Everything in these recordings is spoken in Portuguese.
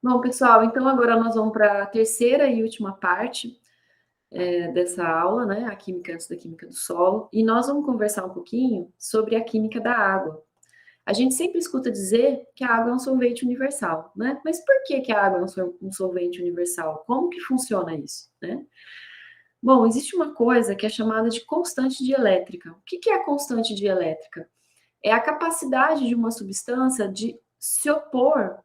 Bom, pessoal, então agora nós vamos para a terceira e última parte dessa aula, né? A química antes da química do solo, e nós vamos conversar um pouquinho sobre a química da água. A gente sempre escuta dizer que a água é um solvente universal, né? Mas por que que a água é um solvente universal? Como que funciona isso, né? Bom, existe uma coisa que é chamada de constante dielétrica. O que que é a constante dielétrica? É a capacidade de uma substância de se opor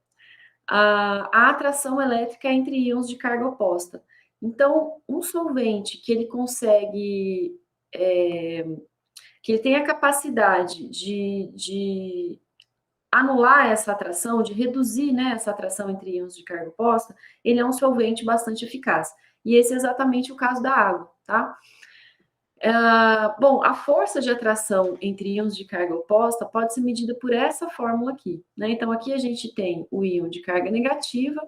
a atração elétrica entre íons de carga oposta. Então, um solvente que ele consegue, que ele tem a capacidade de anular essa atração, de reduzir, né, essa atração entre íons de carga oposta, ele é um solvente bastante eficaz. E esse é exatamente o caso da água, tá? Bom, a força de atração entre íons de carga oposta pode ser medida por essa fórmula aqui, né? Então, aqui a gente tem o íon de carga negativa,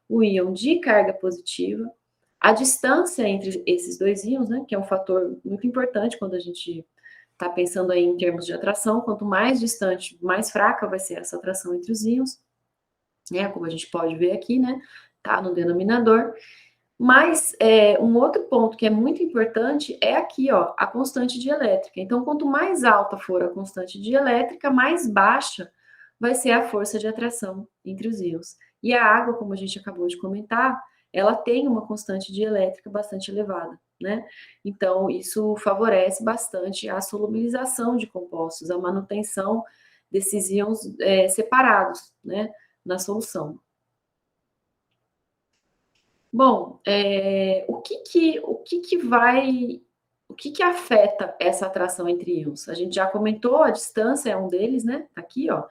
o íon de carga positiva, a distância entre esses dois íons, né, que é um fator muito importante quando a gente está pensando aí em termos de atração, quanto mais distante, mais fraca vai ser essa atração entre os íons, né, como a gente pode ver aqui, né, tá no denominador. Mas um outro ponto que é muito importante é aqui, ó, a constante dielétrica. Então, quanto mais alta for a constante dielétrica, mais baixa vai ser a força de atração entre os íons. E a água, como a gente acabou de comentar, ela tem uma constante dielétrica bastante elevada, né? Então, isso favorece bastante a solubilização de compostos, a manutenção desses íons separados, né, na solução. Bom, o que que afeta essa atração entre íons? A gente já comentou, a distância é um deles, né? Tá aqui, ó.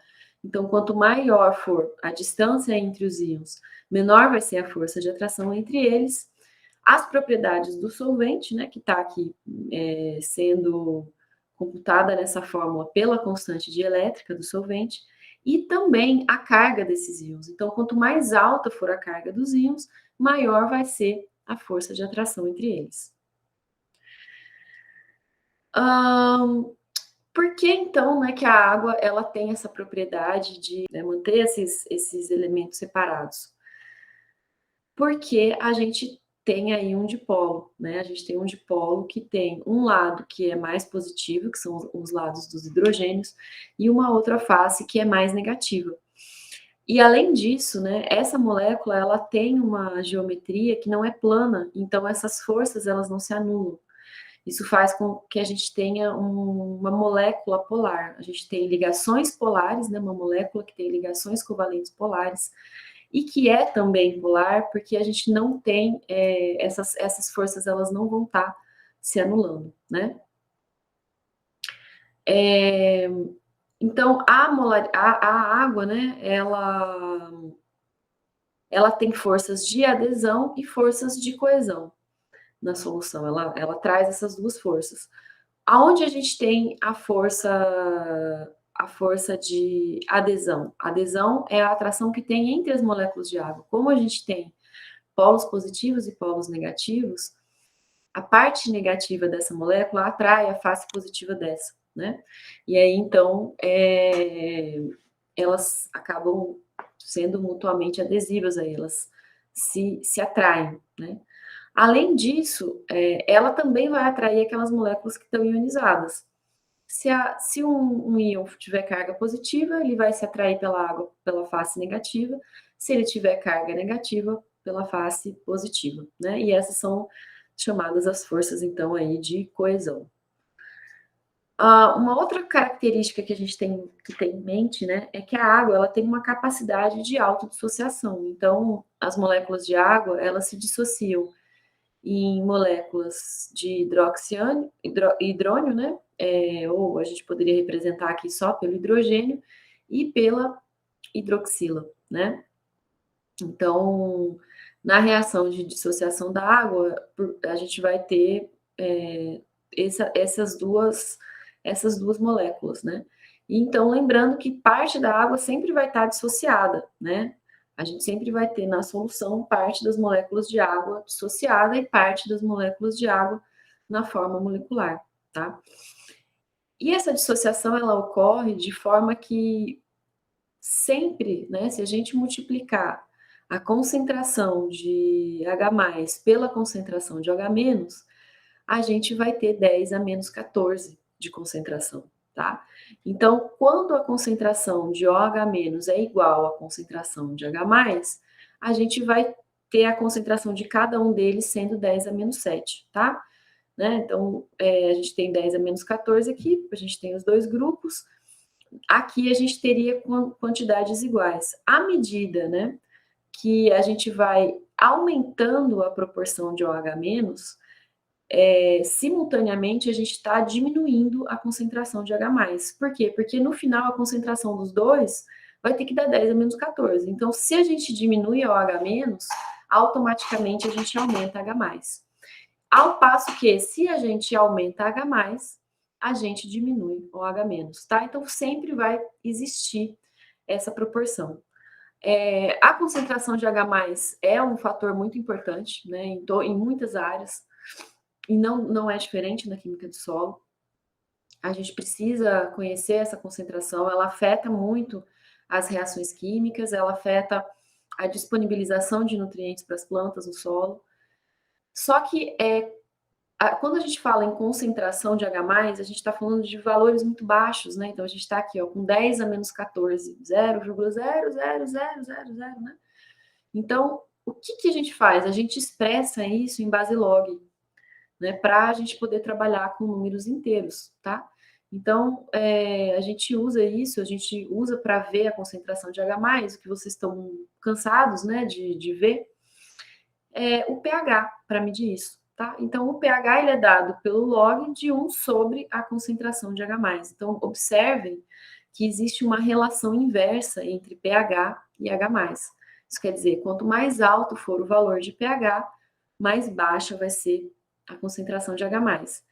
Então, quanto maior for a distância entre os íons, menor vai ser a força de atração entre eles. As propriedades do solvente, né, que está aqui sendo computada nessa fórmula pela constante dielétrica do solvente, e também a carga desses íons. Então, quanto mais alta for a carga dos íons, maior vai ser a força de atração entre eles. Por que então, né, que a água ela tem essa propriedade de, né, manter esses elementos separados? Porque a gente tem aí um dipolo, né? A gente tem um dipolo que tem um lado que é mais positivo, que são os lados dos hidrogênios, e uma outra face que é mais negativa. E além disso, né, essa molécula ela tem uma geometria que não é plana, então essas forças elas não se anulam. Isso faz com que a gente tenha uma molécula polar. A gente tem ligações polares, né, uma molécula que tem ligações covalentes polares, e que é também polar, porque a gente não tem, essas forças elas não vão estar se anulando, né? Então, a água, né, ela tem forças de adesão e forças de coesão na solução, ela traz essas duas forças. Aonde a gente tem a força de adesão? Adesão é a atração que tem entre as moléculas de água. Como a gente tem polos positivos e polos negativos, a parte negativa dessa molécula atrai a face positiva dessa, né? E aí, então, elas acabam sendo mutuamente adesivas, aí elas se atraem, né? Além disso, ela também vai atrair aquelas moléculas que estão ionizadas. Se um íon tiver carga positiva, ele vai se atrair pela água pela face negativa. Se ele tiver carga negativa, pela face positiva, né? E essas são chamadas as forças, então, aí de coesão. Uma outra característica que a gente tem que ter em mente, né, é que a água ela tem uma capacidade de autodissociação. Então, as moléculas de água, elas se dissociam em moléculas de hidrônio, né? Ou a gente poderia representar aqui só pelo hidrogênio e pela hidroxila, né? Então, na reação de dissociação da água, a gente vai ter essas duas moléculas, né? Então, lembrando que parte da água sempre vai estar dissociada, né? A gente sempre vai ter na solução parte das moléculas de água dissociada e parte das moléculas de água na forma molecular, tá? E essa dissociação ela ocorre de forma que sempre, né, se a gente multiplicar a concentração de H+ pela concentração de OH-, a gente vai ter 10 a menos 14 de concentração, tá? Então, quando a concentração de OH- é igual à concentração de H+, a gente vai ter a concentração de cada um deles sendo 10 a menos 7, tá? Né? Então, a gente tem 10 a menos 14 aqui, a gente tem os dois grupos. Aqui a gente teria quantidades iguais. À medida, né, que a gente vai aumentando a proporção de OH-, simultaneamente a gente está diminuindo a concentração de H+. Por quê? Porque no final a concentração dos dois vai ter que dar 10 a menos 14. Então, se a gente diminui o OH-, automaticamente a gente aumenta H+. Ao passo que, se a gente aumenta H+, a gente diminui o H-, tá? Então, sempre vai existir essa proporção. A concentração de H+ é um fator muito importante, né, em muitas áreas, e não é diferente na química do solo. A gente precisa conhecer essa concentração, ela afeta muito as reações químicas, ela afeta a disponibilização de nutrientes para as plantas no solo. Só que quando a gente fala em concentração de H+, a gente está falando de valores muito baixos, né? Então, a gente está aqui, ó, com 10 a menos 14, 0,00000, né? Então, o que a gente faz? A gente expressa isso em base log, né? Para a gente poder trabalhar com números inteiros, tá? Então, a gente usa isso, a gente usa para ver a concentração de H+, o que vocês estão cansados, né, de ver, o pH, para medir isso. Tá? Então, o pH ele é dado pelo log de 1 sobre a concentração de H+. Então, observem que existe uma relação inversa entre pH e H+. Isso quer dizer, quanto mais alto for o valor de pH, mais baixa vai ser a concentração de H+.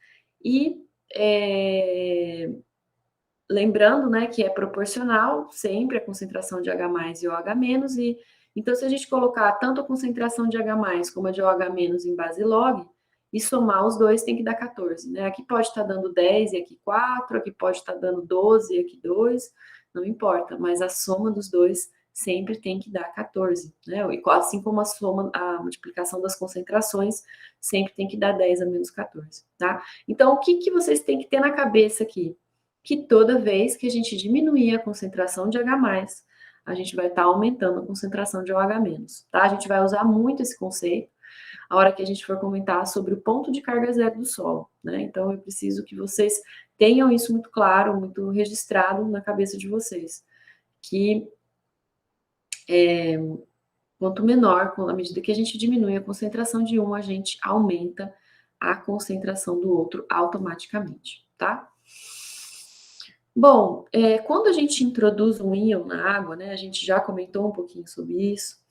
E lembrando, né, que é proporcional sempre a concentração de H+ e OH-, e então se a gente colocar tanto a concentração de H+ como a de OH- em base log, e somar os dois tem que dar 14, né? Aqui pode estar dando 10 e aqui 4, aqui pode estar dando 12 e aqui 2, não importa, mas a soma dos dois sempre tem que dar 14, né? Assim como a multiplicação das concentrações sempre tem que dar 10 a menos 14, tá? Então, o que vocês têm que ter na cabeça aqui? Que toda vez que a gente diminuir a concentração de H+, a gente vai estar aumentando a concentração de OH-, tá? A gente vai usar muito esse conceito a hora que a gente for comentar sobre o ponto de carga zero do solo, né? Então, eu preciso que vocês tenham isso muito claro, muito registrado na cabeça de vocês, que quanto menor, à medida que a gente diminui a concentração de um, a gente aumenta a concentração do outro automaticamente, tá? Bom, quando a gente introduz um íon na água, né, a gente já comentou um pouquinho sobre isso,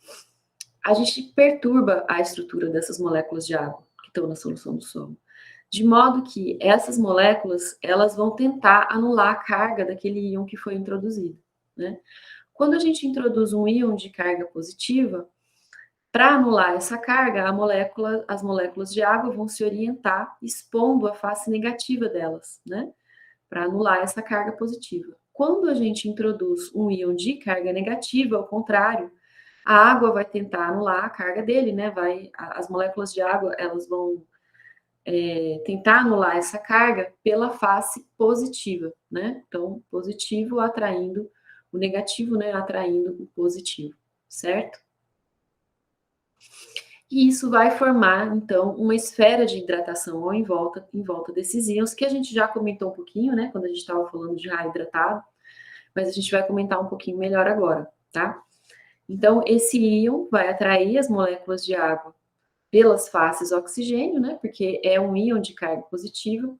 a gente perturba a estrutura dessas moléculas de água que estão na solução do solo, de modo que essas moléculas, elas vão tentar anular a carga daquele íon que foi introduzido, né? Quando a gente introduz um íon de carga positiva, para anular essa carga, as moléculas de água vão se orientar expondo a face negativa delas, né? Para anular essa carga positiva. Quando a gente introduz um íon de carga negativa, ao contrário, a água vai tentar anular a carga dele, né? As moléculas de água, elas vão tentar anular essa carga pela face positiva, né? Então, positivo atraindo o negativo, né? Atraindo o positivo, certo? E isso vai formar, então, uma esfera de hidratação em volta desses íons, que a gente já comentou um pouquinho, né? Quando a gente estava falando de raio hidratado, mas a gente vai comentar um pouquinho melhor agora, tá? Então, esse íon vai atrair as moléculas de água pelas faces oxigênio, né? Porque é um íon de carga positiva.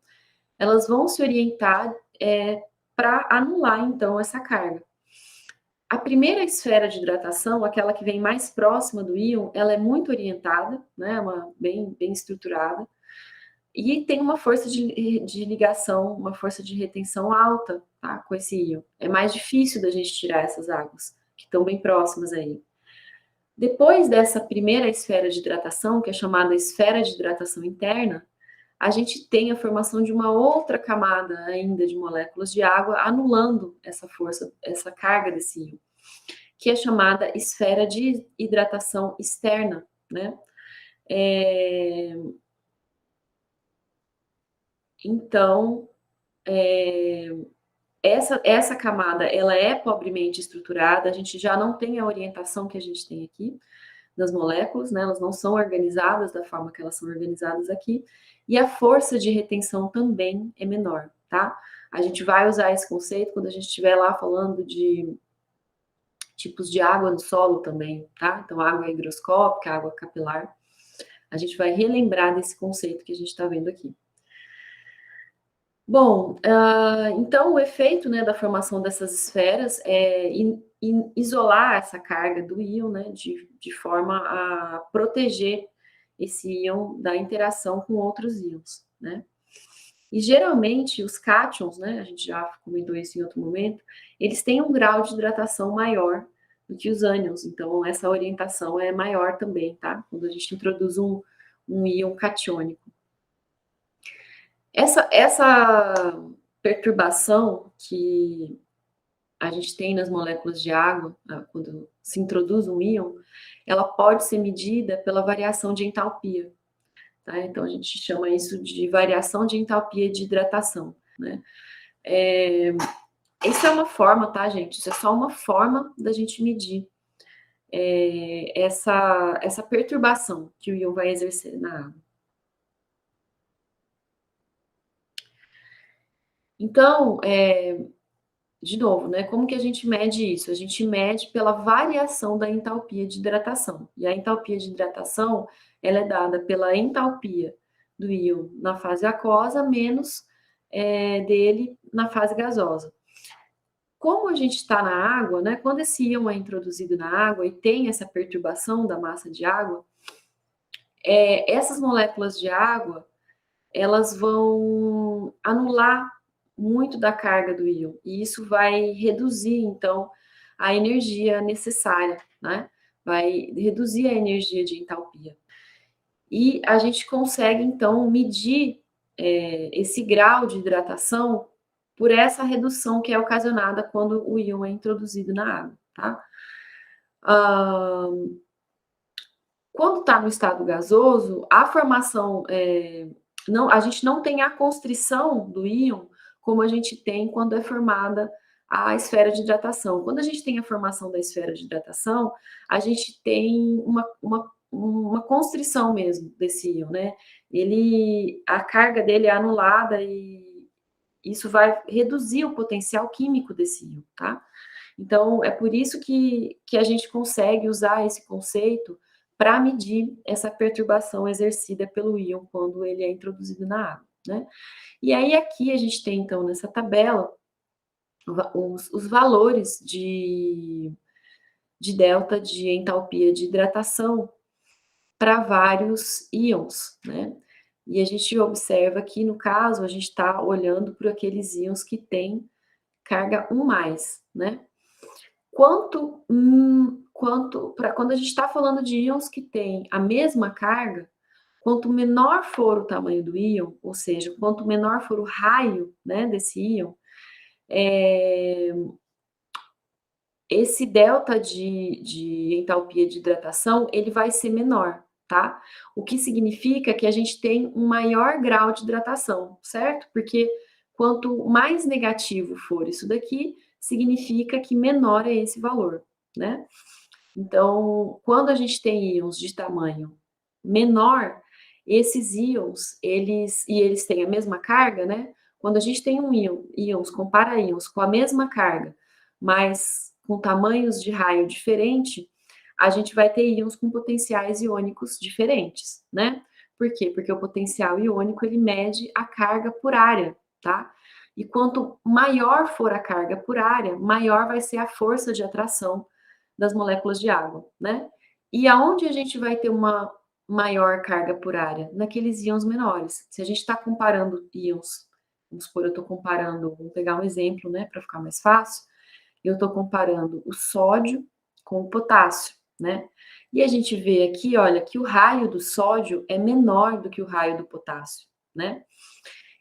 Elas vão se orientar para anular, então, essa carga. A primeira esfera de hidratação, aquela que vem mais próxima do íon, ela é muito orientada, né? Bem estruturada, e tem uma força de ligação, uma força de retenção alta, tá? Com esse íon. É mais difícil da gente tirar essas águas, que estão bem próximas aí. Depois dessa primeira esfera de hidratação, que é chamada esfera de hidratação interna, a gente tem a formação de uma outra camada ainda de moléculas de água, anulando essa força, essa carga desse íon, que é chamada esfera de hidratação externa, né? Então, essa camada, ela é pobremente estruturada, a gente já não tem a orientação que a gente tem aqui das moléculas, né? Elas não são organizadas da forma que elas são organizadas aqui, e a força de retenção também é menor, tá? A gente vai usar esse conceito quando a gente estiver lá falando de tipos de água no solo também, tá? Então, água higroscópica, água capilar. A gente vai relembrar desse conceito que a gente está vendo aqui. Bom, então o efeito, né, da formação dessas esferas é isolar essa carga do íon, né, de forma a proteger esse íon da interação com outros íons, né? E geralmente os cátions, né, a gente já comentou isso em outro momento, eles têm um grau de hidratação maior do que os ânions, então essa orientação é maior também, tá? Quando a gente introduz um íon catiônico. Essa perturbação que a gente tem nas moléculas de água, quando se introduz um íon, ela pode ser medida pela variação de entalpia, tá? Então a gente chama isso de variação de entalpia de hidratação, né? Isso é uma forma, tá, gente? Isso é só uma forma da gente medir essa perturbação que o íon vai exercer na água. Então, de novo, né? Como que a gente mede isso? A gente mede pela variação da entalpia de hidratação. E a entalpia de hidratação, ela é dada pela entalpia do íon na fase aquosa menos dele na fase gasosa. Como a gente está na água, né? Quando esse íon é introduzido na água e tem essa perturbação da massa de água, essas moléculas de água, elas vão anular muito da carga do íon, e isso vai reduzir, então, a energia necessária, né? Vai reduzir a energia de entalpia. E a gente consegue, então, medir esse grau de hidratação por essa redução que é ocasionada quando o íon é introduzido na água, tá? Quando está no estado gasoso, a formação, a gente não tem a constrição do íon como a gente tem quando é formada a esfera de hidratação. Quando a gente tem a formação da esfera de hidratação, a gente tem uma constrição mesmo desse íon, né? A carga dele é anulada e isso vai reduzir o potencial químico desse íon, tá? Então, é por isso que a gente consegue usar esse conceito para medir essa perturbação exercida pelo íon quando ele é introduzido na água, né? E aí aqui a gente tem, então, nessa tabela, os valores de delta de entalpia de hidratação para vários íons, né? E a gente observa que, no caso, a gente está olhando para aqueles íons que têm carga 1+, né? Quando a gente está falando de íons que têm a mesma carga, quanto menor for o tamanho do íon, ou seja, quanto menor for o raio, né, desse íon, esse delta de entalpia de hidratação, ele vai ser menor, tá? O que significa que a gente tem um maior grau de hidratação, certo? Porque quanto mais negativo for isso daqui, significa que menor é esse valor, né? Então, quando a gente tem íons de tamanho menor, esses íons, eles têm a mesma carga, né? Quando a gente tem compara íons com a mesma carga, mas com tamanhos de raio diferente, a gente vai ter íons com potenciais iônicos diferentes, né? Por quê? Porque o potencial iônico, ele mede a carga por área, tá? E quanto maior for a carga por área, maior vai ser a força de atração das moléculas de água, né? E aonde a gente vai ter uma maior carga por área? Naqueles íons menores. Se a gente está comparando íons, vamos supor, eu estou comparando, vamos pegar um exemplo, né, para ficar mais fácil, eu estou comparando o sódio com o potássio, né? E a gente vê aqui, olha, que o raio do sódio é menor do que o raio do potássio, né?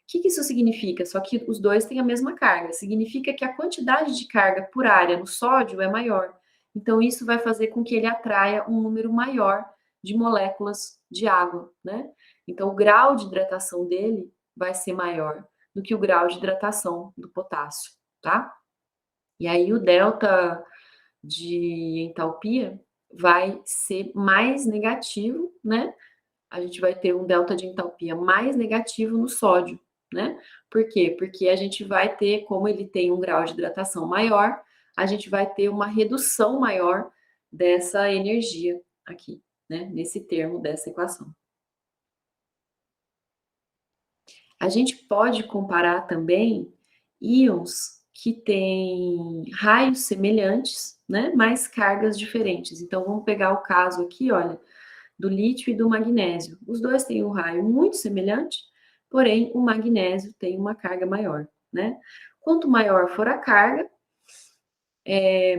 O que isso significa? Só que os dois têm a mesma carga. Significa que a quantidade de carga por área no sódio é maior Então, isso vai fazer com que ele atraia um número maior de moléculas de água, né? Então, o grau de hidratação dele vai ser maior do que o grau de hidratação do potássio, tá? E aí, o delta de entalpia vai ser mais negativo, né? A gente vai ter um delta de entalpia mais negativo no sódio, né? Por quê? Porque a gente vai ter, como ele tem um grau de hidratação maior, a gente vai ter uma redução maior dessa energia aqui, né? Nesse termo dessa equação. A gente pode comparar também íons que têm raios semelhantes, né? Mas cargas diferentes. Então, vamos pegar o caso aqui, olha, do lítio e do magnésio. Os dois têm um raio muito semelhante, porém o magnésio tem uma carga maior, né? Quanto maior for a carga,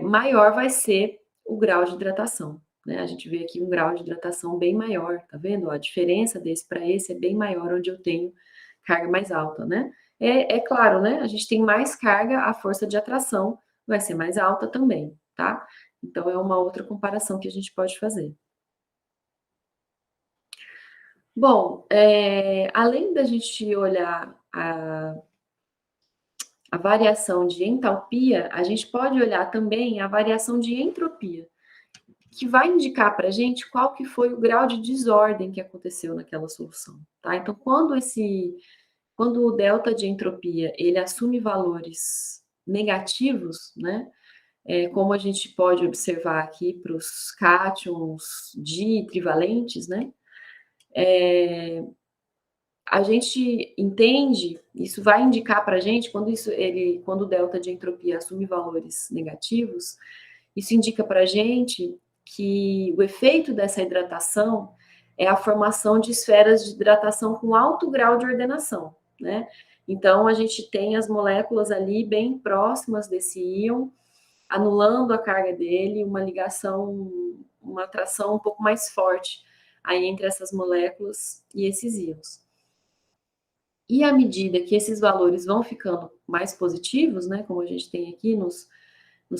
maior vai ser o grau de hidratação, né? A gente vê aqui um grau de hidratação bem maior, tá vendo? A diferença desse para esse é bem maior, onde eu tenho carga mais alta, né? É claro, né? A gente tem mais carga, a força de atração vai ser mais alta também, tá? Então é uma outra comparação que a gente pode fazer. Bom, além da gente olhar a variação de entalpia, a gente pode olhar também a variação de entropia, que vai indicar para a gente qual que foi o grau de desordem que aconteceu naquela solução, tá? Então, quando o delta de entropia ele assume valores negativos, né? Como a gente pode observar aqui para os cátions trivalentes, né? A gente entende, isso vai indicar para a gente, quando o delta de entropia assume valores negativos, isso indica para a gente que o efeito dessa hidratação é a formação de esferas de hidratação com alto grau de ordenação, né? Então, a gente tem as moléculas ali bem próximas desse íon, anulando a carga dele, uma ligação, uma atração um pouco mais forte aí entre essas moléculas e esses íons. E à medida que esses valores vão ficando mais positivos, né, como a gente tem aqui nos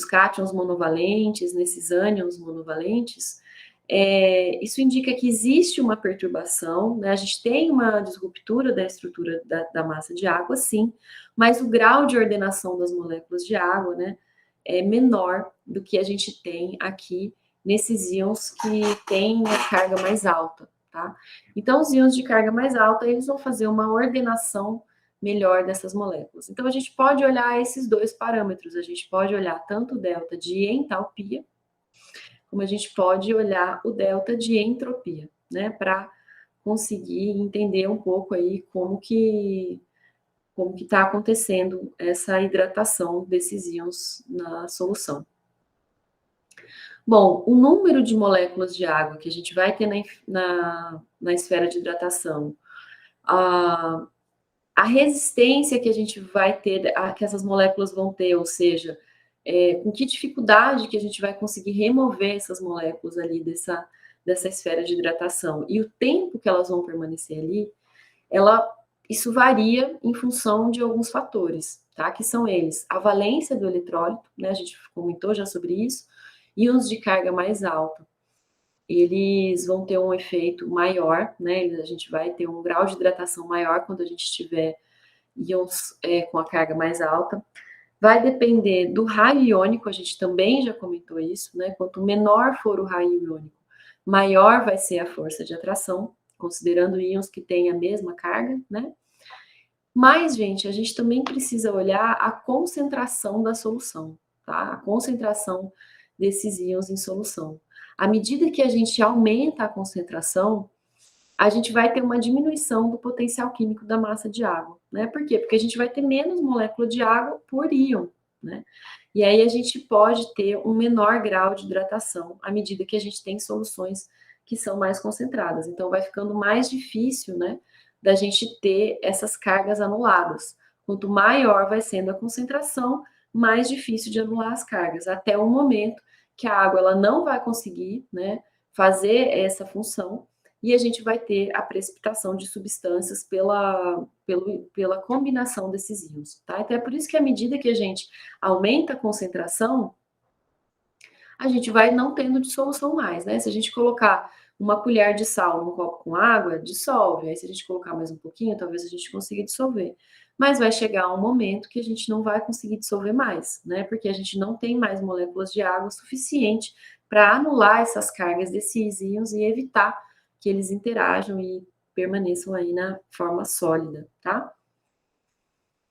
cátions monovalentes, nesses ânions monovalentes, isso indica que existe uma perturbação, né, a gente tem uma disruptura da estrutura da massa de água, sim, mas o grau de ordenação das moléculas de água, né, é menor do que a gente tem aqui nesses íons que têm a carga mais alta, tá? Então, os íons de carga mais alta, eles vão fazer uma ordenação melhor dessas moléculas. Então, a gente pode olhar esses dois parâmetros, a gente pode olhar tanto o delta de entalpia, como a gente pode olhar o delta de entropia, né, para conseguir entender um pouco aí como que está acontecendo essa hidratação desses íons na solução. Bom, o número de moléculas de água que a gente vai ter na esfera de hidratação, a resistência que a gente vai ter, que essas moléculas vão ter, ou seja, com que dificuldade que a gente vai conseguir remover essas moléculas ali dessa esfera de hidratação e o tempo que elas vão permanecer ali, isso varia em função de alguns fatores, tá? Que são eles: a valência do eletrólito, né? A gente comentou já sobre isso, íons de carga mais alta, eles vão ter um efeito maior, né? A gente vai ter um grau de hidratação maior quando a gente tiver íons com a carga mais alta. Vai depender do raio iônico, a gente também já comentou isso, né? Quanto menor for o raio iônico, maior vai ser a força de atração, considerando íons que têm a mesma carga, né? Mas, gente, a gente também precisa olhar a concentração da solução, tá? A concentração desses íons em solução. À medida que a gente aumenta a concentração, a gente vai ter uma diminuição do potencial químico da massa de água, né? Por quê? Porque a gente vai ter menos molécula de água por íon, né? E aí a gente pode ter um menor grau de hidratação à medida que a gente tem soluções que são mais concentradas. Então vai ficando mais difícil, né, da gente ter essas cargas anuladas. Quanto maior vai sendo a concentração, mais difícil de anular as cargas, até o momento que a água ela não vai conseguir, né, fazer essa função e a gente vai ter a precipitação de substâncias pela combinação desses íons, tá? Então é por isso que à medida que a gente aumenta a concentração, a gente vai não tendo dissolução mais, né? Se a gente colocar uma colher de sal num copo com água, dissolve. Aí se a gente colocar mais um pouquinho, talvez a gente consiga dissolver. Mas vai chegar um momento que a gente não vai conseguir dissolver mais, né? Porque a gente não tem mais moléculas de água suficiente para anular essas cargas desses íons e evitar que eles interajam e permaneçam aí na forma sólida, tá?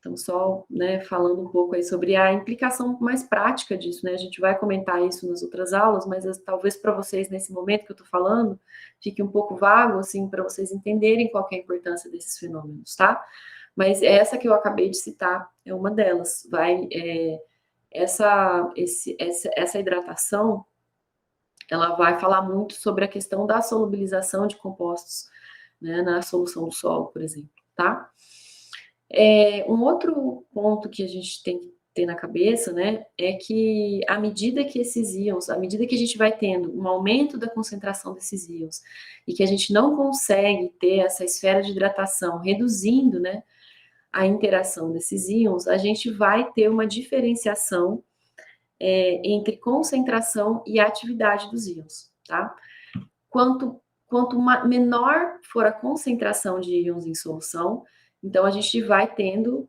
Então, só, né, falando um pouco aí sobre a implicação mais prática disso, né? A gente vai comentar isso nas outras aulas, mas talvez para vocês, nesse momento que eu estou falando, fique um pouco vago, assim, para vocês entenderem qual que é a importância desses fenômenos, tá? Mas essa que eu acabei de citar é uma delas. Essa hidratação, ela vai falar muito sobre a questão da solubilização de compostos, né, na solução do solo, por exemplo, tá? Um outro ponto que a gente tem que ter na cabeça, né, é que à medida que esses íons, à medida que a gente vai tendo um aumento da concentração desses íons e que a gente não consegue ter essa esfera de hidratação reduzindo, né, a interação desses íons, a gente vai ter uma diferenciação entre concentração e atividade dos íons, tá? Quanto menor for a concentração de íons em solução, então a gente vai tendo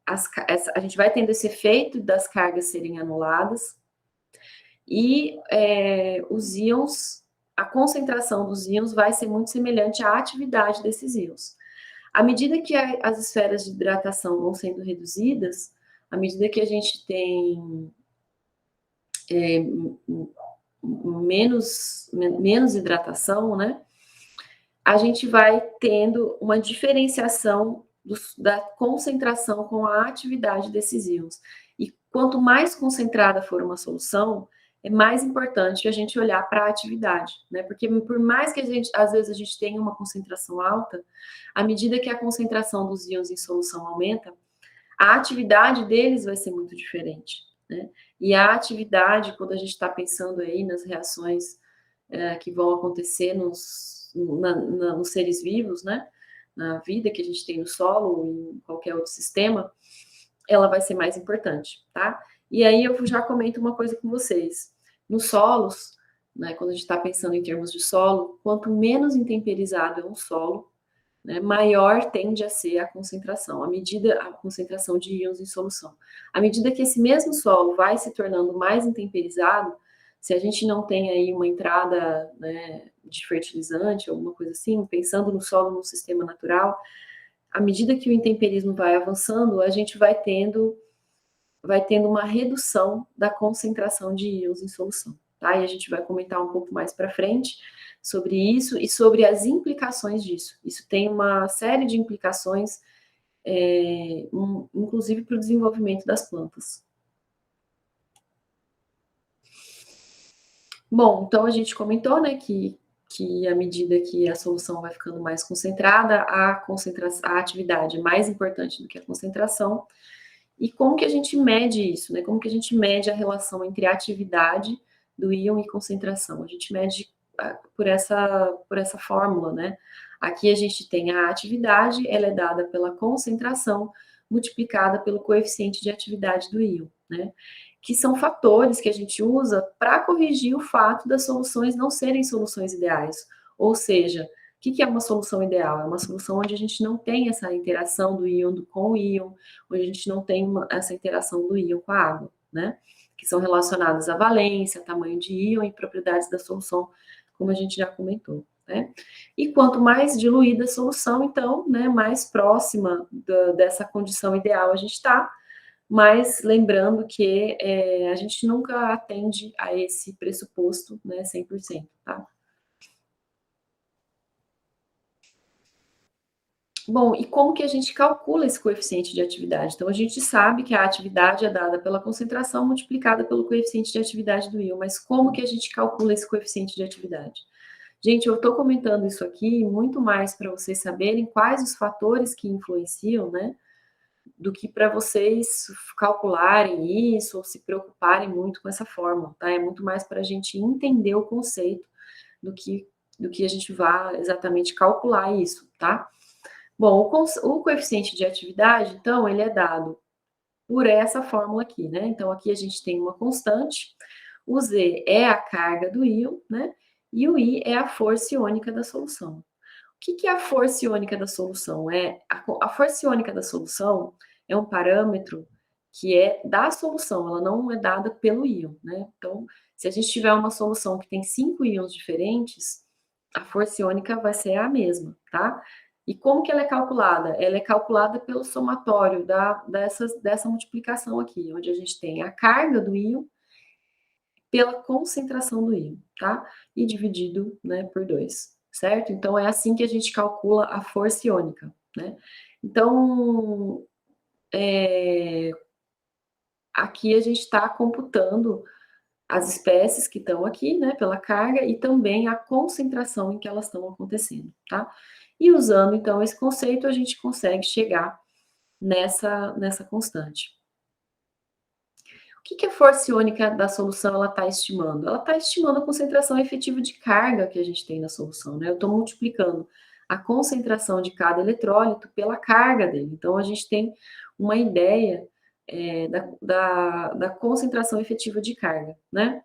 a gente vai tendo esse efeito das cargas serem anuladas e os íons, a concentração dos íons vai ser muito semelhante à atividade desses íons. À medida que as esferas de hidratação vão sendo reduzidas, à medida que a gente tem menos hidratação, né? A gente vai tendo uma diferenciação da concentração com a atividade desses íons. E quanto mais concentrada for uma solução, é mais importante a gente olhar para a atividade, né? Porque por mais que às vezes a gente tenha uma concentração alta, à medida que a concentração dos íons em solução aumenta, a atividade deles vai ser muito diferente, né? E a atividade, quando a gente está pensando aí nas reações que vão acontecer nos seres vivos, né? Na vida que a gente tem no solo ou em qualquer outro sistema, ela vai ser mais importante, tá? E aí eu já comento uma coisa com vocês. Nos solos, né, quando a gente está pensando em termos de solo, quanto menos intemperizado é um solo, né, maior tende a ser a concentração, a concentração de íons em solução. À medida que esse mesmo solo vai se tornando mais intemperizado, se a gente não tem aí uma entrada, né, de fertilizante, alguma coisa assim, pensando no solo no sistema natural, à medida que o intemperismo vai avançando, a gente vai tendo uma redução da concentração de íons em solução, tá? E a gente vai comentar um pouco mais para frente sobre isso e sobre as implicações disso. Isso tem uma série de implicações, inclusive para o desenvolvimento das plantas. Bom, então a gente comentou, né, que à medida que a solução vai ficando mais concentrada, a atividade é mais importante do que a concentração. E como que a gente mede isso, né? Como que a gente mede a relação entre a atividade do íon e concentração? A gente mede por essa fórmula, né? Aqui a gente tem a atividade, ela é dada pela concentração multiplicada pelo coeficiente de atividade do íon, né? Que são fatores que a gente usa para corrigir o fato das soluções não serem soluções ideais. Ou seja, o que é uma solução ideal? É uma solução onde a gente não tem essa interação do íon com o íon, onde a gente não tem essa interação do íon com a água, né? Que são relacionadas à valência, tamanho de íon e propriedades da solução, como a gente já comentou, né? E quanto mais diluída a solução, então, né, mais próxima dessa condição ideal a gente está, mas lembrando que a gente nunca atende a esse pressuposto, né, 100%, tá? Bom, e como que a gente calcula esse coeficiente de atividade? Então, a gente sabe que a atividade é dada pela concentração multiplicada pelo coeficiente de atividade do íon, mas como que a gente calcula esse coeficiente de atividade? Gente, eu estou comentando isso aqui muito mais para vocês saberem quais os fatores que influenciam, né? Do que para vocês calcularem isso ou se preocuparem muito com essa fórmula, tá? É muito mais para a gente entender o conceito do que a gente vá exatamente calcular isso, tá? Bom, o coeficiente de atividade, então, ele é dado por essa fórmula aqui, né? Então, aqui a gente tem uma constante. O Z é a carga do íon, né? E o I é a força iônica da solução. O que é a força iônica da solução? A força iônica da solução é um parâmetro que é da solução, ela não é dada pelo íon, né? Então, se a gente tiver uma solução que tem 5 íons diferentes, a força iônica vai ser a mesma, tá? E como que ela é calculada? Ela é calculada pelo somatório dessa multiplicação aqui, onde a gente tem a carga do íon pela concentração do íon, tá? E dividido, né, por 2, certo? Então, é assim que a gente calcula a força iônica, né? Então, aqui a gente está computando as espécies que estão aqui, né, pela carga e também a concentração em que elas estão acontecendo, tá? E usando, então, esse conceito, a gente consegue chegar nessa constante. O que a força iônica da solução ela está estimando? Ela está estimando a concentração efetiva de carga que a gente tem na solução, né? Eu estou multiplicando a concentração de cada eletrólito pela carga dele. Então, a gente tem uma ideia da concentração efetiva de carga, né?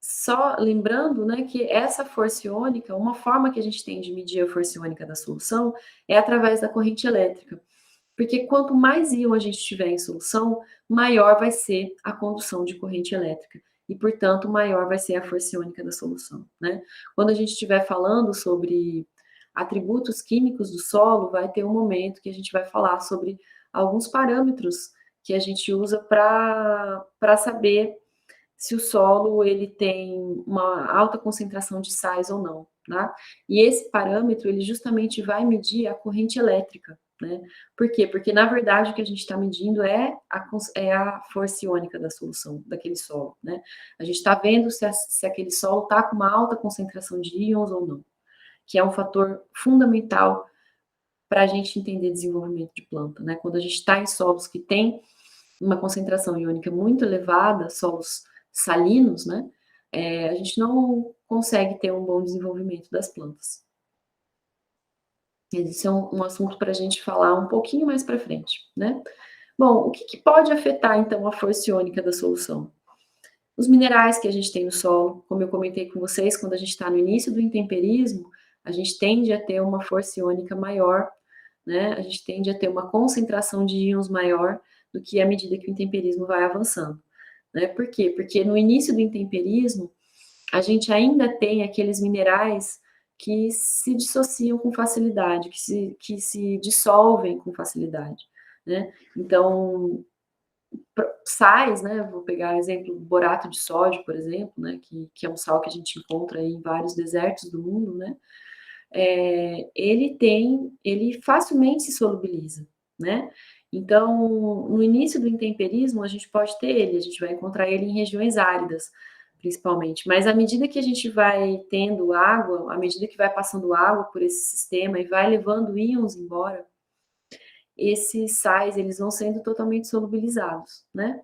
Só lembrando, né, que essa força iônica, uma forma que a gente tem de medir a força iônica da solução é através da corrente elétrica. Porque quanto mais íon a gente tiver em solução, maior vai ser a condução de corrente elétrica. E, portanto, maior vai ser a força iônica da solução, né? Quando a gente estiver falando sobre atributos químicos do solo, vai ter um momento que a gente vai falar sobre alguns parâmetros que a gente usa para saber se o solo ele tem uma alta concentração de sais ou não, tá? E esse parâmetro, ele justamente vai medir a corrente elétrica, né? Por quê? Porque, na verdade, o que a gente está medindo é a força iônica da solução, daquele solo, né? A gente está vendo se aquele solo está com uma alta concentração de íons ou não, que é um fator fundamental para a gente entender desenvolvimento de planta, né? Quando a gente está em solos que tem uma concentração iônica muito elevada, solos salinos, né? A gente não consegue ter um bom desenvolvimento das plantas. Esse é um assunto para a gente falar um pouquinho mais para frente, né? Bom, o que pode afetar, então, a força iônica da solução? Os minerais que a gente tem no solo, como eu comentei com vocês, quando a gente está no início do intemperismo, a gente tende a ter uma força iônica maior, né? A gente tende a ter uma concentração de íons maior do que à medida que o intemperismo vai avançando, né? Por quê? Porque no início do intemperismo, a gente ainda tem aqueles minerais que se dissociam com facilidade, que se dissolvem com facilidade, né? Então, sais, né? Vou pegar exemplo borato de sódio, por exemplo, né? Que é um sal que a gente encontra aí em vários desertos do mundo, né? Ele facilmente se solubiliza, né? Então, no início do intemperismo, a gente pode ter ele, a gente vai encontrar ele em regiões áridas, principalmente. Mas à medida que a gente vai tendo água, à medida que vai passando água por esse sistema e vai levando íons embora, esses sais eles vão sendo totalmente solubilizados, né?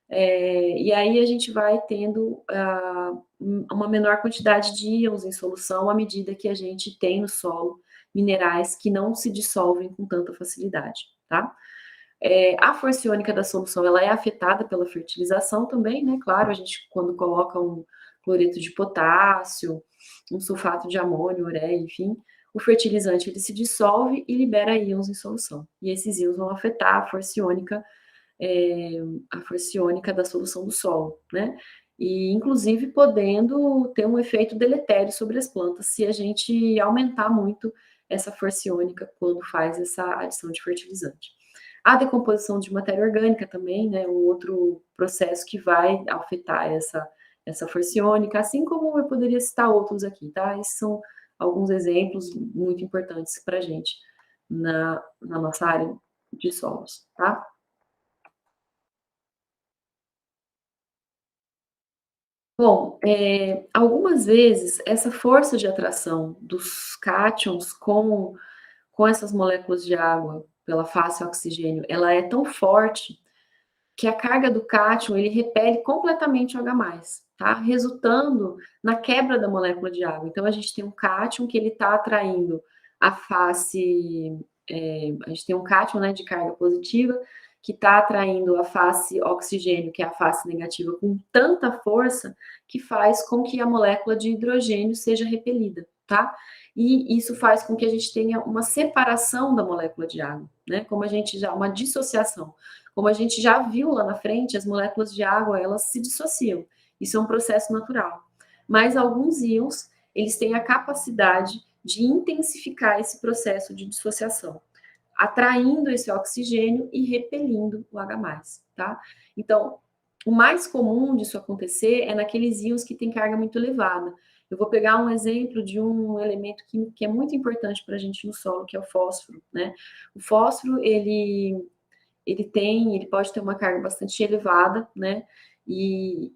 E aí a gente vai tendo uma menor quantidade de íons em solução à medida que a gente tem no solo minerais que não se dissolvem com tanta facilidade, tá? A força iônica da solução ela é afetada pela fertilização também, né? Claro, a gente quando coloca um cloreto de potássio, um sulfato de amônio, ureia, enfim, o fertilizante ele se dissolve e libera íons em solução. E esses íons vão afetar a força iônica da solução do solo, né? E, inclusive, podendo ter um efeito deletério sobre as plantas se a gente aumentar muito essa força iônica quando faz essa adição de fertilizante. A decomposição de matéria orgânica também, né? Um outro processo que vai afetar essa força iônica, assim como eu poderia citar outros aqui, tá? Esses são alguns exemplos muito importantes para a gente na nossa área de solos, tá? Bom, algumas vezes essa força de atração dos cátions com essas moléculas de água pela face oxigênio, ela é tão forte que a carga do cátion ele repele completamente o H+, tá? Resultando na quebra da molécula de água. Então a gente tem um cátion que ele está atraindo a face, a gente tem um cátion, né, de carga positiva que está atraindo a face oxigênio, que é a face negativa, com tanta força que faz com que a molécula de hidrogênio seja repelida, tá? E isso faz com que a gente tenha uma separação da molécula de água, né? Como a gente já, uma dissociação. Como a gente já viu lá na frente, as moléculas de água, elas se dissociam. Isso é um processo natural. Mas alguns íons, eles têm a capacidade de intensificar esse processo de dissociação, atraindo esse oxigênio e repelindo o H+, tá? Então, o mais comum disso acontecer é naqueles íons que têm carga muito elevada. Eu vou pegar um exemplo de um elemento que é muito importante para a gente no solo, que é o fósforo, né? O fósforo, ele pode ter uma carga bastante elevada, né? E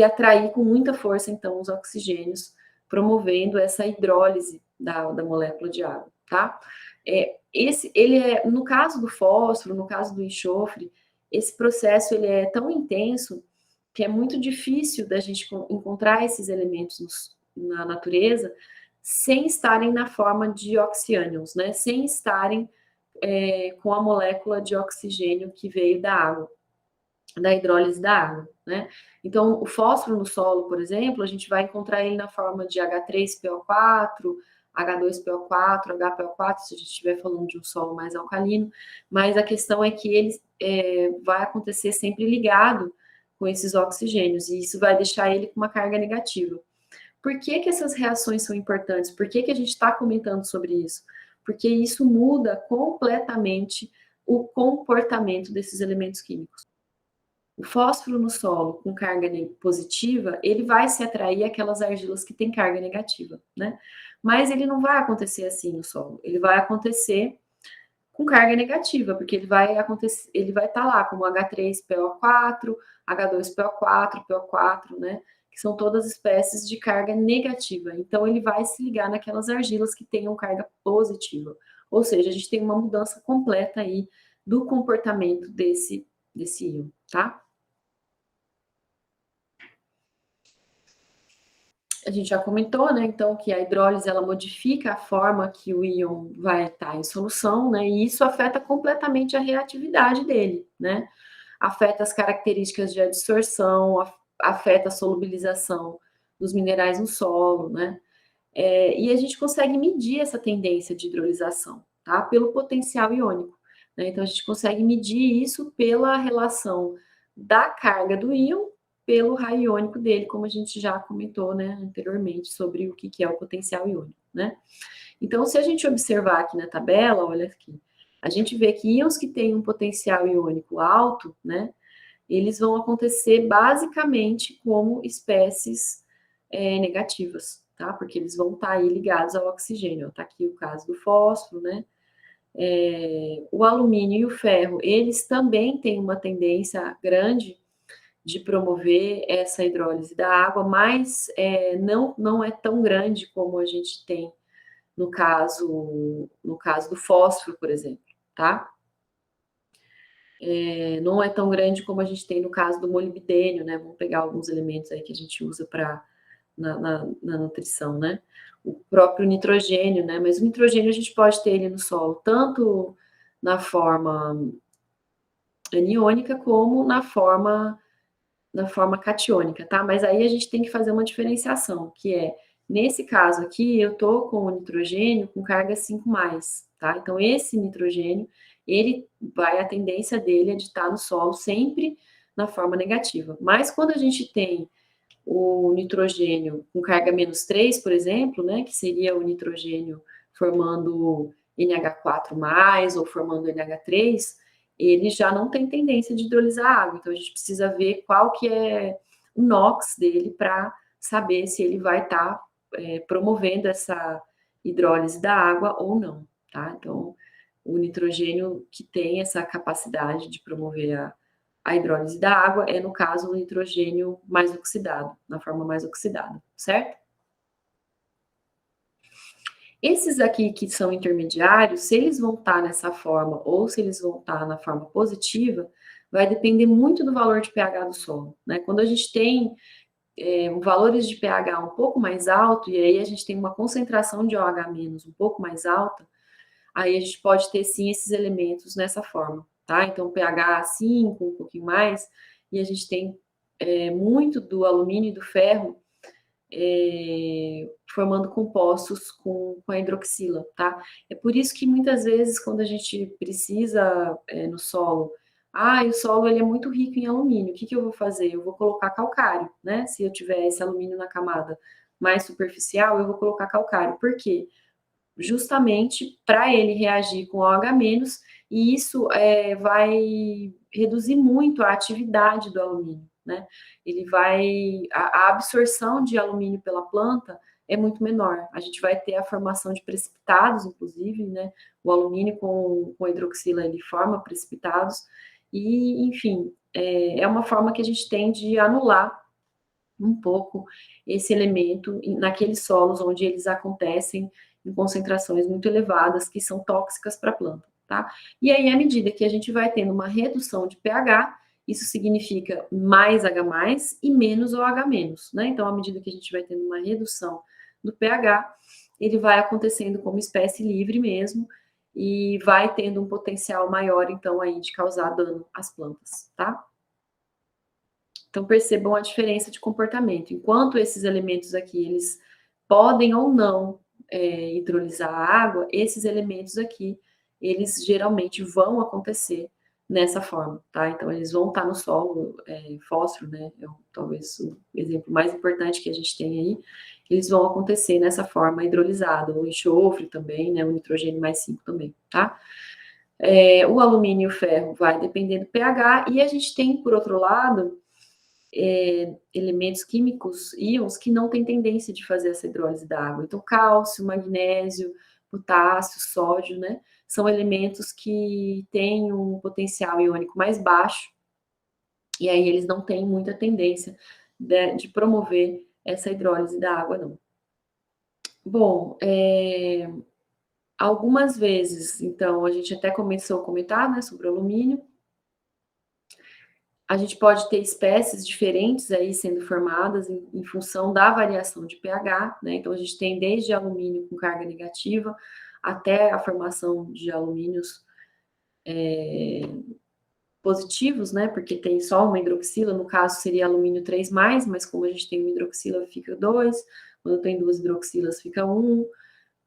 atrair com muita força, então, os oxigênios, promovendo essa hidrólise da molécula de água, tá? No caso do fósforo, no caso do enxofre, esse processo ele é tão intenso que é muito difícil da gente encontrar esses elementos na natureza sem estarem na forma de oxiânions, né? Sem estarem com a molécula de oxigênio que veio da água, da hidrólise da água, né? Então, o fósforo no solo, por exemplo, a gente vai encontrar ele na forma de H3PO4, H2PO4, HPO4, se a gente estiver falando de um solo mais alcalino, mas a questão é que ele vai acontecer sempre ligado com esses oxigênios, e isso vai deixar ele com uma carga negativa. Por que essas reações são importantes? Por que a gente está comentando sobre isso? Porque isso muda completamente o comportamento desses elementos químicos. O fósforo no solo com carga positiva, ele vai se atrair àquelas argilas que têm carga negativa, né? Mas ele não vai acontecer assim no solo. Ele vai acontecer com carga negativa, porque ele vai estar lá como H3PO4, H2PO4, PO4, né? Que são todas espécies de carga negativa. Então, ele vai se ligar naquelas argilas que tenham carga positiva. Ou seja, a gente tem uma mudança completa aí do comportamento desse íon, tá? A gente já comentou, né, então, que a hidrólise, ela modifica a forma que o íon vai estar em solução, né, e isso afeta completamente a reatividade dele, né? Afeta as características de adsorção, afeta a solubilização dos minerais no solo, né? E a gente consegue medir essa tendência de hidrolisação, tá? Pelo potencial iônico, né? Então, a gente consegue medir isso pela relação da carga do íon pelo raio iônico dele, como a gente já comentou, né, anteriormente, sobre o que é o potencial iônico, né? Então, se a gente observar aqui na tabela, olha aqui, a gente vê que íons que têm um potencial iônico alto, né, eles vão acontecer basicamente como espécies negativas, tá? Porque eles vão estar aí ligados ao oxigênio. Tá aqui o caso do fósforo, né? O alumínio e o ferro, eles também têm uma tendência grande de promover essa hidrólise da água, mas não é tão grande como a gente tem no caso do fósforo, por exemplo, tá? Não é tão grande como a gente tem no caso do molibdênio, né? Vamos pegar alguns elementos aí que a gente usa na nutrição, né? O próprio nitrogênio, né? Mas o nitrogênio a gente pode ter ele no solo, tanto na forma aniônica como na forma catiônica, tá? Mas aí a gente tem que fazer uma diferenciação, que é, nesse caso aqui, eu tô com o nitrogênio com carga 5+, tá? Então, esse nitrogênio, a tendência dele é de estar no solo sempre na forma negativa. Mas quando a gente tem o nitrogênio com carga -3, por exemplo, né, que seria o nitrogênio formando NH4+, ou formando NH3, ele já não tem tendência de hidrolisar a água. Então, a gente precisa ver qual que é o NOx dele para saber se ele vai estar promovendo essa hidrólise da água ou não, tá? Então, o nitrogênio que tem essa capacidade de promover a hidrólise da água é, no caso, o nitrogênio mais oxidado, na forma mais oxidada, certo? Esses aqui que são intermediários, se eles vão estar nessa forma ou se eles vão estar na forma positiva, vai depender muito do valor de pH do solo, né? Quando a gente tem valores de pH um pouco mais alto, e aí a gente tem uma concentração de OH- um pouco mais alta, aí a gente pode ter sim esses elementos nessa forma, tá? Então, pH 5, um pouquinho mais, e a gente tem muito do alumínio e do ferro formando compostos com a hidroxila, tá? É por isso que muitas vezes quando a gente precisa no solo, o solo ele é muito rico em alumínio, o que que eu vou fazer? Eu vou colocar calcário, né? Se eu tiver esse alumínio na camada mais superficial, eu vou colocar calcário. Por quê? Justamente para ele reagir com OH-, e isso vai reduzir muito a atividade do alumínio, né? Ele vai... A absorção de alumínio pela planta é muito menor. A gente vai ter a formação de precipitados, inclusive, né? O alumínio com a hidroxila, ele forma precipitados, e, enfim, é uma forma que a gente tem de anular um pouco esse elemento naqueles solos onde eles acontecem em concentrações muito elevadas, que são tóxicas para a planta, tá? E aí, à medida que a gente vai tendo uma redução de pH, isso significa mais H+, e menos OH-, né? Então, à medida que a gente vai tendo uma redução do pH, ele vai acontecendo como espécie livre mesmo, e vai tendo um potencial maior, então, aí, de causar dano às plantas, tá? Então, percebam a diferença de comportamento. Enquanto esses elementos aqui, eles podem ou não hidrolisar a água, esses elementos aqui, eles geralmente vão acontecer nessa forma, tá? Então, eles vão estar no solo, fósforo, né? Talvez o exemplo mais importante que a gente tem aí, eles vão acontecer nessa forma hidrolisada, o enxofre também, né? O nitrogênio mais 5 também, tá? O alumínio e o ferro vai depender do pH, e a gente tem, por outro lado, elementos químicos, íons, que não têm tendência de fazer essa hidrólise da água. Então, cálcio, magnésio, potássio, sódio, né? São elementos que têm um potencial iônico mais baixo, e aí eles não têm muita tendência de promover essa hidrólise da água, não. Bom, algumas vezes, então, a gente até começou a comentar, né, sobre o alumínio. A gente pode ter espécies diferentes aí sendo formadas em função da variação de pH, né? Então, a gente tem desde alumínio com carga negativa até a formação de alumínios positivos, né? Porque tem só uma hidroxila, no caso seria alumínio 3+, mas como a gente tem uma hidroxila, fica 2, quando tem duas hidroxilas, fica 1,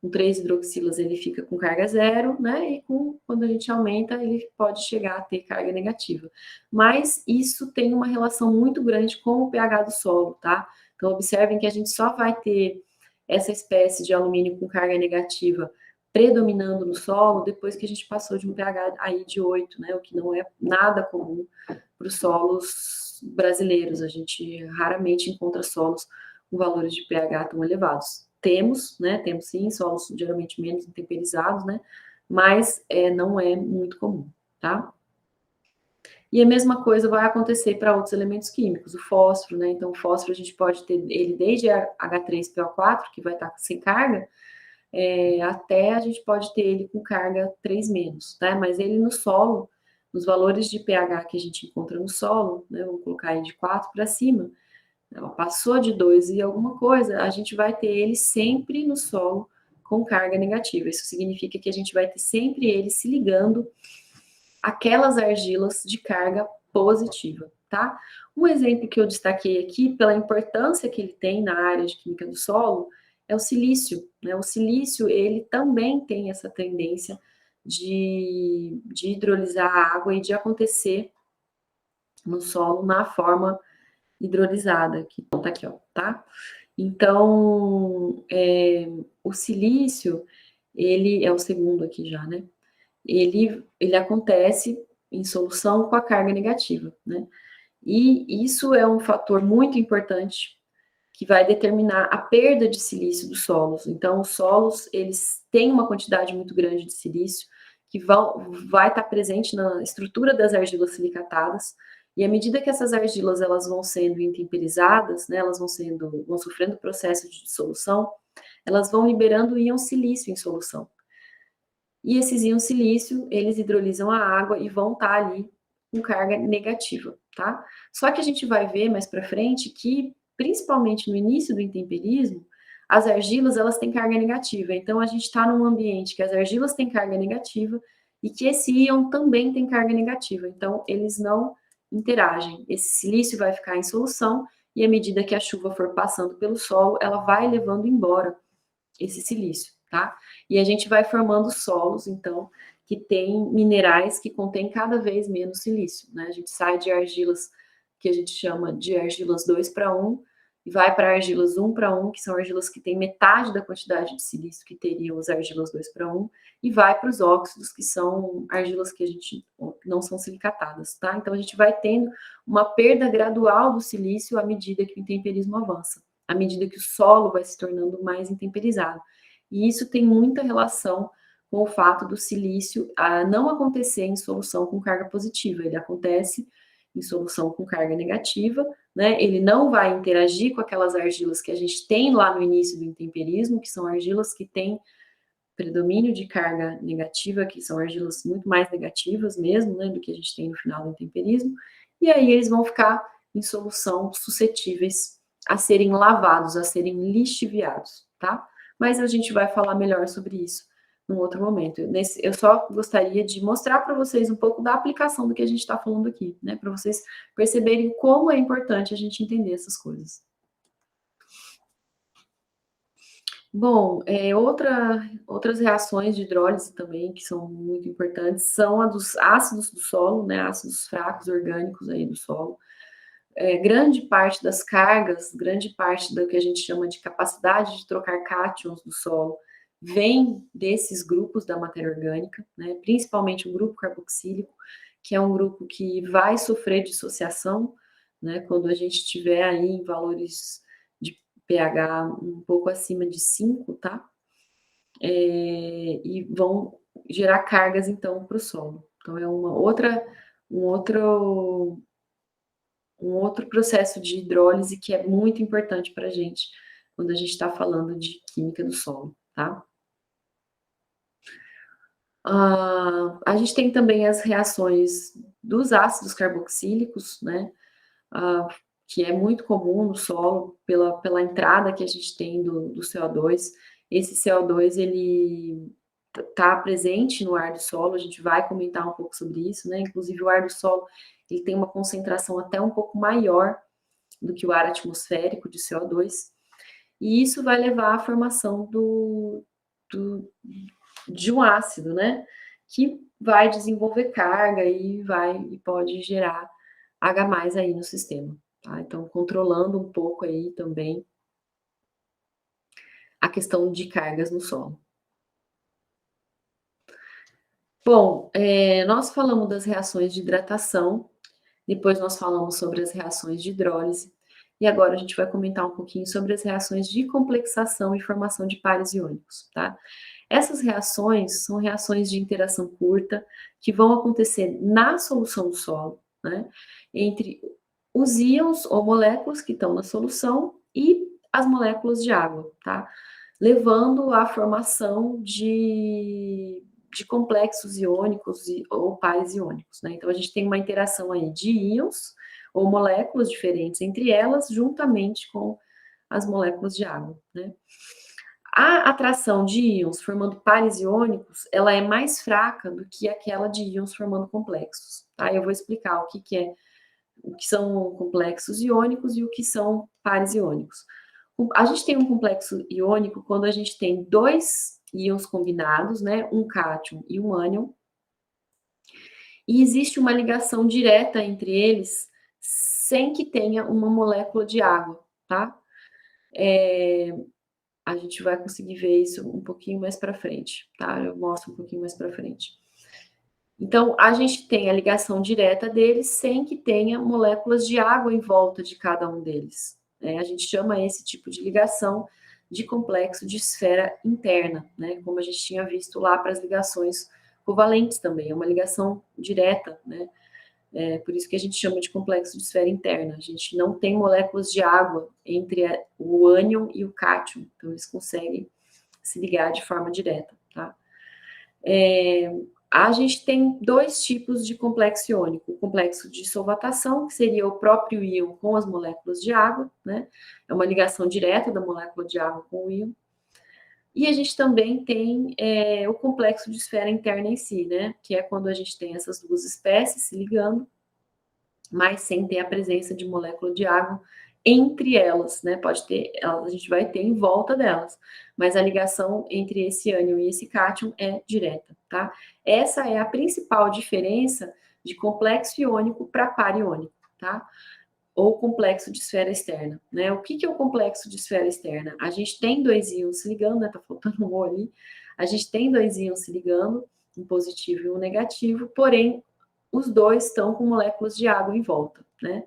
com 3 hidroxilas ele fica com carga 0, né? E quando a gente aumenta, ele pode chegar a ter carga negativa. Mas isso tem uma relação muito grande com o pH do solo, tá? Então, observem que a gente só vai ter essa espécie de alumínio com carga negativa predominando no solo depois que a gente passou de um pH aí de 8, né? O que não é nada comum para os solos brasileiros. A gente raramente encontra solos com valores de pH tão elevados. Temos, né? Temos sim, solos geralmente menos intemperizados, né? Mas não é muito comum, tá? E a mesma coisa vai acontecer para outros elementos químicos, o fósforo, né? Então, o fósforo a gente pode ter ele desde H3PO4, que vai estar sem carga, até a gente pode ter ele com carga 3-, tá? Mas ele no solo, nos valores de pH que a gente encontra no solo, né? Vamos colocar aí de 4 para cima, ela passou de 2 e alguma coisa, a gente vai ter ele sempre no solo com carga negativa. Isso significa que a gente vai ter sempre ele se ligando àquelas argilas de carga positiva, tá? Um exemplo que eu destaquei aqui, pela importância que ele tem na área de química do solo, é o silício, né? O silício, ele também tem essa tendência de hidrolisar a água e de acontecer no solo na forma hidrolisada, que tá aqui, ó, tá? Então, o silício, ele é o segundo aqui já, né? Ele acontece em solução com a carga negativa, né? E isso é um fator muito importante que vai determinar a perda de silício dos solos. Então, os solos, eles têm uma quantidade muito grande de silício que vai estar presente na estrutura das argilas silicatadas, e à medida que essas argilas elas vão sendo intemperizadas, né, elas vão sofrendo o processo de dissolução, elas vão liberando íon silício em solução. E esses íons silício, eles hidrolisam a água e vão estar ali com carga negativa, tá? Só que a gente vai ver mais para frente que, principalmente no início do intemperismo, as argilas, elas têm carga negativa. Então, a gente está num ambiente que as argilas têm carga negativa e que esse íon também tem carga negativa, então eles não interagem. Esse silício vai ficar em solução e à medida que a chuva for passando pelo solo, ela vai levando embora esse silício, tá? E a gente vai formando solos, então, que tem minerais que contêm cada vez menos silício, né? A gente sai de argilas que a gente chama de argilas 2:1 e vai para argilas 1:1, que são argilas que têm metade da quantidade de silício que teriam as argilas 2:1, e vai para os óxidos, que são argilas que a gente não são silicatadas, tá? Então a gente vai tendo uma perda gradual do silício à medida que o intemperismo avança, à medida que o solo vai se tornando mais intemperizado. E isso tem muita relação com o fato do silício não acontecer em solução com carga positiva, ele acontece em solução com carga negativa, né? Ele não vai interagir com aquelas argilas que a gente tem lá no início do intemperismo, que são argilas que têm predomínio de carga negativa, que são argilas muito mais negativas mesmo, né, do que a gente tem no final do intemperismo, e aí eles vão ficar em solução suscetíveis a serem lavados, a serem lixiviados, tá? Mas a gente vai falar melhor sobre isso num outro momento. Eu só gostaria de mostrar para vocês um pouco da aplicação do que a gente está falando aqui, né? Para vocês perceberem como é importante a gente entender essas coisas. Bom, outras reações de hidrólise também, que são muito importantes, são a dos ácidos do solo, né? Ácidos fracos orgânicos aí do solo. Grande parte das cargas, grande parte do que a gente chama de capacidade de trocar cátions do solo, vem desses grupos da matéria orgânica, né? Principalmente o grupo carboxílico, que é um grupo que vai sofrer dissociação, né? Quando a gente tiver aí em valores de pH um pouco acima de 5, tá? E vão gerar cargas, então, para o solo. Então, é um outro processo de hidrólise que é muito importante para a gente, quando a gente está falando de química do solo, tá? A gente tem também as reações dos ácidos carboxílicos, né? Que é muito comum no solo, pela entrada que a gente tem do CO2. Esse CO2, ele está presente no ar do solo, a gente vai comentar um pouco sobre isso, né? Inclusive, o ar do solo, ele tem uma concentração até um pouco maior do que o ar atmosférico de CO2, e isso vai levar à formação de um ácido, né? Que vai desenvolver carga e pode gerar H+ aí no sistema, tá? Então, controlando um pouco aí também a questão de cargas no solo. Bom, nós falamos das reações de hidratação, depois nós falamos sobre as reações de hidrólise, e agora a gente vai comentar um pouquinho sobre as reações de complexação e formação de pares iônicos, tá? Essas reações são reações de interação curta que vão acontecer na solução do solo, né? Entre os íons ou moléculas que estão na solução e as moléculas de água, tá? Levando à formação de complexos iônicos ou pares iônicos, né? Então, a gente tem uma interação aí de íons ou moléculas diferentes entre elas, juntamente com as moléculas de água, né? A atração de íons formando pares iônicos, ela é mais fraca do que aquela de íons formando complexos, tá? Eu vou explicar o que são complexos iônicos e o que são pares iônicos. A gente tem um complexo iônico quando a gente tem dois íons combinados, né? Um cátion e um ânion, e existe uma ligação direta entre eles sem que tenha uma molécula de água, tá? A gente vai conseguir ver isso um pouquinho mais para frente, tá? Eu mostro um pouquinho mais para frente. Então, a gente tem a ligação direta deles sem que tenha moléculas de água em volta de cada um deles, né? A gente chama esse tipo de ligação de complexo de esfera interna, né? Como a gente tinha visto lá para as ligações covalentes também, é uma ligação direta, né? Por isso que a gente chama de complexo de esfera interna. A gente não tem moléculas de água entre o ânion e o cátion, então eles conseguem se ligar de forma direta, tá? A gente tem dois tipos de complexo iônico: o complexo de solvatação, que seria o próprio íon com as moléculas de água, né? É uma ligação direta da molécula de água com o íon. E a gente também tem o complexo de esfera interna em si, né? Que é quando a gente tem essas duas espécies se ligando, mas sem ter a presença de molécula de água entre elas, né? Pode ter, a gente vai ter em volta delas, mas a ligação entre esse ânion e esse cátion é direta, tá? Essa é a principal diferença de complexo iônico para par iônico, tá? Ou complexo de esfera externa, né? O que é o complexo de esfera externa? A gente tem dois íons se ligando, né? Tá faltando um O ali. A gente tem dois íons se ligando, um positivo e um negativo, porém os dois estão com moléculas de água em volta, né?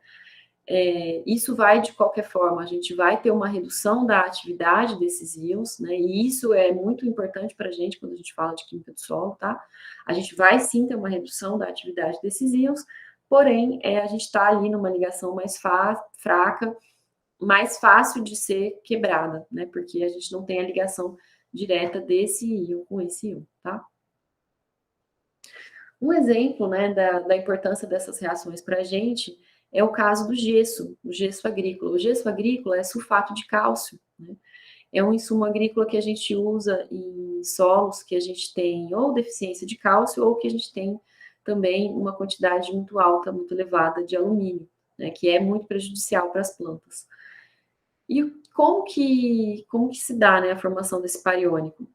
Isso vai, de qualquer forma, a gente vai ter uma redução da atividade desses íons, né? E isso é muito importante para a gente quando a gente fala de química do solo, tá? A gente vai sim ter uma redução da atividade desses íons, porém, a gente está ali numa ligação mais fraca, mais fácil de ser quebrada, né? Porque a gente não tem a ligação direta desse íon com esse íon, tá? Um exemplo, né, da importância dessas reações para a gente é o caso do gesso, o gesso agrícola. O gesso agrícola é sulfato de cálcio, né? É um insumo agrícola que a gente usa em solos que a gente tem ou deficiência de cálcio ou que a gente tem também uma quantidade muito alta, muito elevada de alumínio, né, que é muito prejudicial para as plantas. E como que se dá, né, a formação desse par iônico?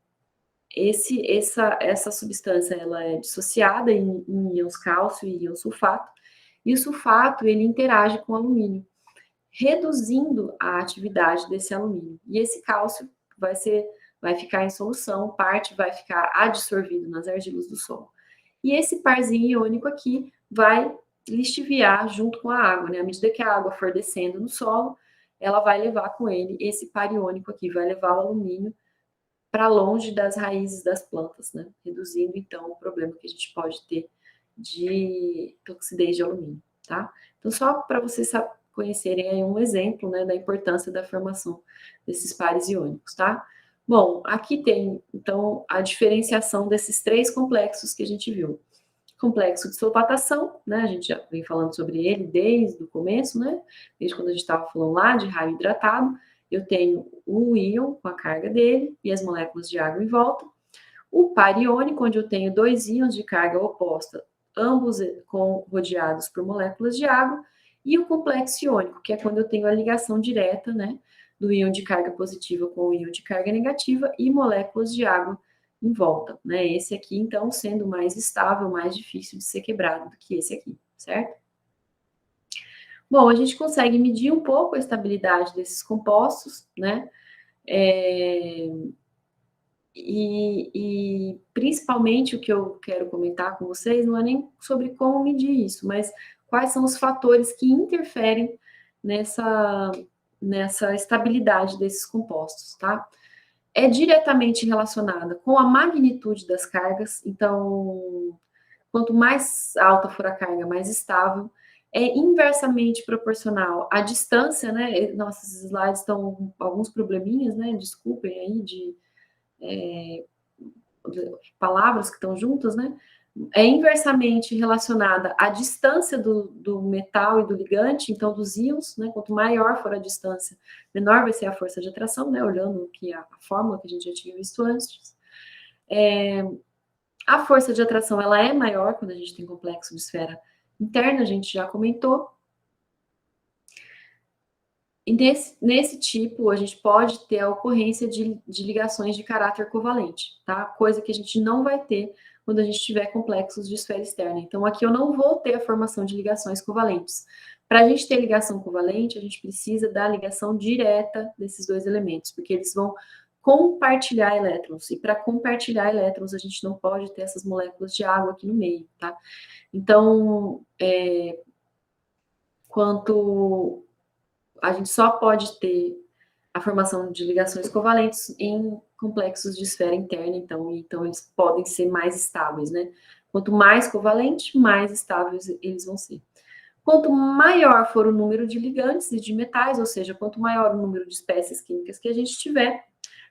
Essa substância ela é dissociada em íons cálcio e íons sulfato, e o sulfato ele interage com o alumínio, reduzindo a atividade desse alumínio. E esse cálcio vai ficar em solução, parte vai ficar adsorvido nas argilas do solo. E esse parzinho iônico aqui vai lixiviar junto com a água, né? À medida que a água for descendo no solo, ela vai levar com ele esse par iônico aqui, vai levar o alumínio para longe das raízes das plantas, né? Reduzindo, então, o problema que a gente pode ter de toxidez de alumínio, tá? Então, só para vocês conhecerem aí um exemplo, né, da importância da formação desses pares iônicos, tá? Bom, aqui tem, então, a diferenciação desses três complexos que a gente viu. Complexo de solvatação, né? A gente já vem falando sobre ele desde o começo, né? Desde quando a gente estava falando lá de raio hidratado. Eu tenho o íon com a carga dele e as moléculas de água em volta. O par iônico, onde eu tenho dois íons de carga oposta, ambos rodeados por moléculas de água. E o complexo iônico, que é quando eu tenho a ligação direta, né? Do íon de carga positiva com o íon de carga negativa e moléculas de água em volta, né? Esse aqui, então, sendo mais estável, mais difícil de ser quebrado do que esse aqui, certo? Bom, a gente consegue medir um pouco a estabilidade desses compostos, né? E principalmente o que eu quero comentar com vocês não é nem sobre como medir isso, mas quais são os fatores que interferem nessa estabilidade desses compostos, tá? É diretamente relacionada com a magnitude das cargas, então, quanto mais alta for a carga, mais estável. É inversamente proporcional à distância, né? Nossos slides estão com alguns probleminhas, né? Desculpem aí de palavras que estão juntas, né? É inversamente relacionada à distância do metal e do ligante, então dos íons, né? Quanto maior for a distância, menor vai ser a força de atração, né? Olhando aqui a fórmula que a gente já tinha visto antes. A força de atração ela é maior quando a gente tem complexo de esfera interna, a gente já comentou. E nesse tipo, a gente pode ter a ocorrência de ligações de caráter covalente, tá? Coisa que a gente não vai ter quando a gente tiver complexos de esfera externa. Então, aqui eu não vou ter a formação de ligações covalentes. Para a gente ter ligação covalente, a gente precisa da ligação direta desses dois elementos, porque eles vão compartilhar elétrons. E para compartilhar elétrons, a gente não pode ter essas moléculas de água aqui no meio, tá? Então, quanto a gente só pode ter a formação de ligações covalentes em complexos de esfera interna, então eles podem ser mais estáveis, né? Quanto mais covalente, mais estáveis eles vão ser. Quanto maior for o número de ligantes e de metais, ou seja, quanto maior o número de espécies químicas que a gente tiver,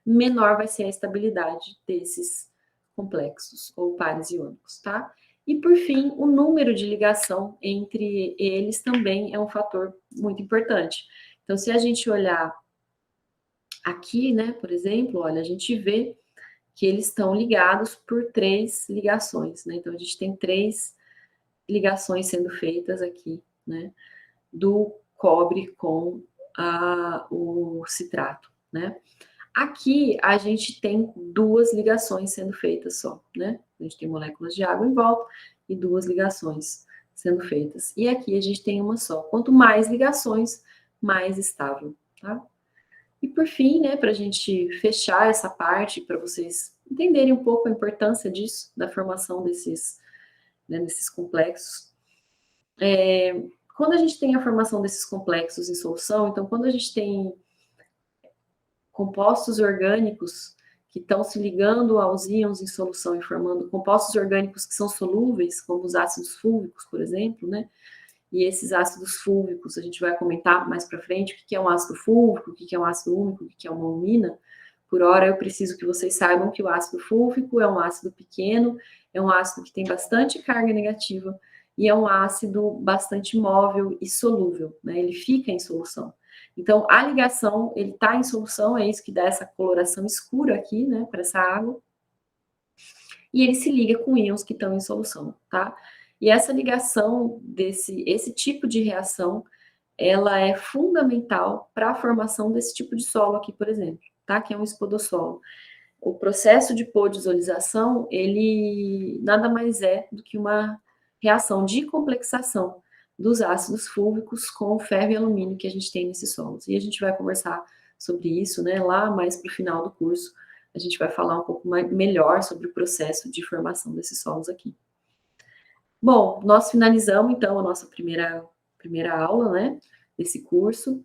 menor vai ser a estabilidade desses complexos ou pares iônicos, tá? E por fim, o número de ligação entre eles também é um fator muito importante. Então, se a gente olhar Aqui, né, por exemplo, olha, a gente vê que eles estão ligados por 3 ligações, né? Então, a gente tem 3 ligações sendo feitas aqui, né? Do cobre com o citrato, né? Aqui a gente tem 2 ligações sendo feitas só, né? A gente tem moléculas de água em volta e 2 ligações sendo feitas. E aqui a gente tem uma só. Quanto mais ligações, mais estável, tá? E por fim, né, para a gente fechar essa parte, para vocês entenderem um pouco a importância disso, da formação desses, né, desses complexos. Quando a gente tem a formação desses complexos em solução, então quando a gente tem compostos orgânicos que estão se ligando aos íons em solução e formando compostos orgânicos que são solúveis, como os ácidos fúlvicos, por exemplo, né? E esses ácidos fúlvicos, a gente vai comentar mais para frente o que é um ácido fúlvico, o que é um ácido úmico, o que é uma umina. Por hora, eu preciso que vocês saibam que o ácido fúlvico é um ácido pequeno, é um ácido que tem bastante carga negativa e é um ácido bastante móvel e solúvel, né? Ele fica em solução. Então, a ligação, ele está em solução, é isso que dá essa coloração escura aqui, né, para essa água. E ele se liga com íons que estão em solução, tá? E essa ligação esse tipo de reação, ela é fundamental para a formação desse tipo de solo aqui, por exemplo, tá? Que é um espodossolo. O processo de podisolização, ele nada mais é do que uma reação de complexação dos ácidos fúlvicos com o ferro e alumínio que a gente tem nesses solos. E a gente vai conversar sobre isso, né, lá mais para o final do curso. A gente vai falar um pouco melhor sobre o processo de formação desses solos aqui. Bom, nós finalizamos, então, a nossa primeira aula, né, desse curso.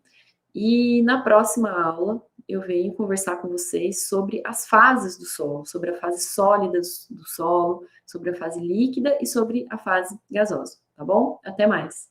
E na próxima aula, eu venho conversar com vocês sobre as fases do solo, sobre a fase sólida do solo, sobre a fase líquida e sobre a fase gasosa, tá bom? Até mais!